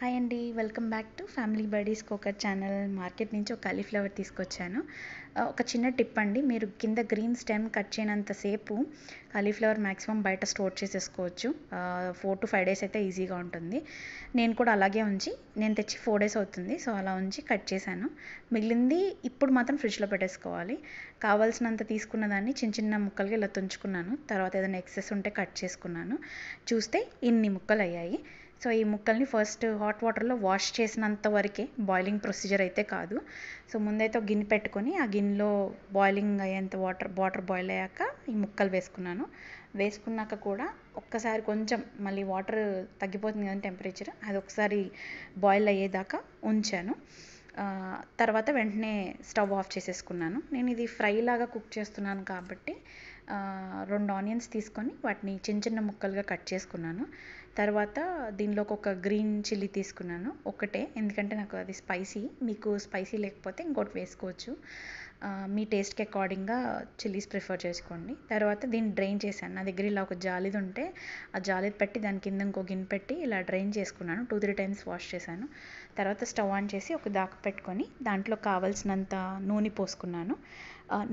Hi అండి, welcome back to family buddies cooker channel. Market నుంచి ఒక కాలీఫ్లవర్ తీసుకొచ్చాను. ఒక చిన్న టిప్ అండి, మీరు కింద గ్రీన్ స్టెమ్ కట్ చేయనంతసేపు కాలీఫ్లవర్ మ్యాక్సిమం బయట స్టోర్ చేసేసుకోవచ్చు. 4 to 5 days అయితే ఈజీగా ఉంటుంది. నేను కూడా అలాగే ఉంచి, నేను తెచ్చి 4 days అవుతుంది. సో అలా ఉంచి కట్ చేశాను. మిగిలింది ఇప్పుడు మాత్రం ఫ్రిడ్జ్లో పెట్టేసుకోవాలి. కావాల్సినంత తీసుకున్న దాన్ని చిన్న చిన్న ముక్కలుగా ఇలా తుంచుకున్నాను. తర్వాత ఏదైనా ఎక్సెస్ ఉంటే కట్ చేసుకున్నాను. చూస్తే ఇన్ని ముక్కలు అయ్యాయి. సో ఈ ముక్కల్ని ఫస్ట్ హాట్ వాటర్లో వాష్ చేసినంత వరకే, బాయిలింగ్ ప్రొసీజర్ అయితే కాదు. సో ముందైతే ఒక గిన్నె పెట్టుకొని ఆ గిన్నెలో బాయిలింగ్ అయ్యేంత వాటర్ బాయిల్ అయ్యాక ఈ ముక్కలు వేసుకున్నాను. వేసుకున్నాక కూడా ఒక్కసారి కొంచెం మళ్ళీ వాటర్ తగ్గిపోతుంది కదా టెంపరేచర్, అది ఒకసారి బాయిల్ అయ్యేదాకా ఉంచాను. తర్వాత వెంటనే స్టవ్ ఆఫ్ చేసేసుకున్నాను. నేను ఇది ఫ్రై లాగా కుక్ చేస్తున్నాను కాబట్టి 2 ఆనియన్స్ తీసుకొని వాటిని చిన్న చిన్న ముక్కలుగా కట్ చేసుకున్నాను. తర్వాత దీనిలోకి ఒక గ్రీన్ చిల్లీ తీసుకున్నాను, ఒకటే, ఎందుకంటే నాకు అది స్పైసీ. మీకు స్పైసీ లేకపోతే ఇంకోటి వేసుకోవచ్చు. మీ టేస్ట్కి అకార్డింగ్గా చిల్లీస్ ప్రిఫర్ చేసుకోండి. తర్వాత దీన్ని డ్రైన్ చేశాను. నా దగ్గర ఇలా ఒక జాలిది ఉంటే ఆ జాలిది పెట్టి దాని కింద ఇంకో గిన్నె పెట్టి ఇలా డ్రైన్ చేసుకున్నాను. 2-3 times వాష్ చేశాను. తర్వాత స్టవ్ ఆన్ చేసి ఒక దాకా పెట్టుకొని దాంట్లో కావాల్సినంత నూనె పోసుకున్నాను.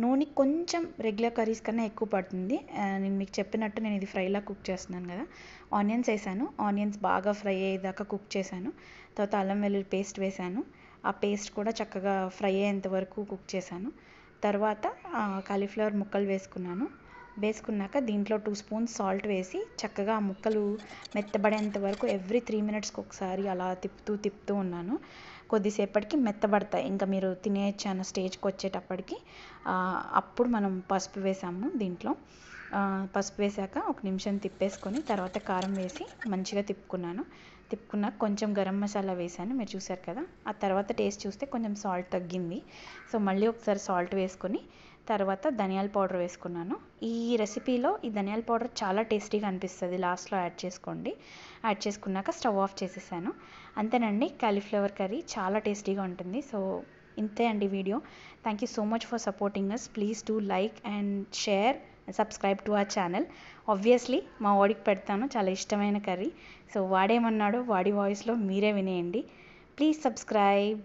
నూనె కొంచెం రెగ్యులర్ కర్రీస్ కన్నా ఎక్కువ పడుతుంది. నేను మీకు చెప్పినట్టు నేను ఇది ఫ్రైలా కుక్ చేస్తున్నాను కదా. ఆనియన్స్ వేసాను. ఆనియన్స్ బాగా ఫ్రై అయ్యేదాకా కుక్ చేశాను. తర్వాత అల్లం వెల్లుల్లి పేస్ట్ వేసాను. ఆ పేస్ట్ కూడా చక్కగా ఫ్రై అయ్యేంత వరకు కుక్ చేశాను. తర్వాత కాలీఫ్లవర్ ముక్కలు వేసుకున్నాను. వేసుకున్నాక దీంట్లో 2 spoons సాల్ట్ వేసి చక్కగా ఆ ముక్కలు మెత్తబడేంత వరకు ఎవ్రీ 3 minutesకి ఒకసారి అలా తిప్పుతూ ఉన్నాను. కొద్దిసేపటికి మెత్తబడతాయి, ఇంకా మీరు తినేయచ్చు అన్న స్టేజ్కి వచ్చేటప్పటికి. అప్పుడు మనం పసుపు వేసాము దీంట్లో. పసుపు వేసాక 1 నిమిషం తిప్పేసుకొని తర్వాత కారం వేసి మంచిగా తిప్పుకున్నాక కొంచెం గరం మసాలా వేసాను, మీరు చూసారు కదా. ఆ తర్వాత టేస్ట్ చూస్తే కొంచెం సాల్ట్ తగ్గింది. సో మళ్ళీ ఒకసారి సాల్ట్ వేసుకొని తర్వాత ధనియాల పౌడర్ వేసుకున్నాను. ఈ రెసిపీలో ఈ ధనియాల పౌడర్ చాలా టేస్టీగా అనిపిస్తుంది, లాస్ట్లో యాడ్ చేసుకోండి. యాడ్ చేసుకున్నాక స్టవ్ ఆఫ్ చేసేసాను. అంతేనండి, కాలీఫ్లవర్ కర్రీ చాలా టేస్టీగా ఉంటుంది. సో ఇంతే అండి video. Thank you so much for supporting us. Please do like and share, subscribe to our channel. Obviously మా వాడికి పెడతాను, చాలా ఇష్టమైన కర్రీ. సో వాడేమన్నాడో వాడి వాయిస్లో మీరే వినేయండి. Please subscribe.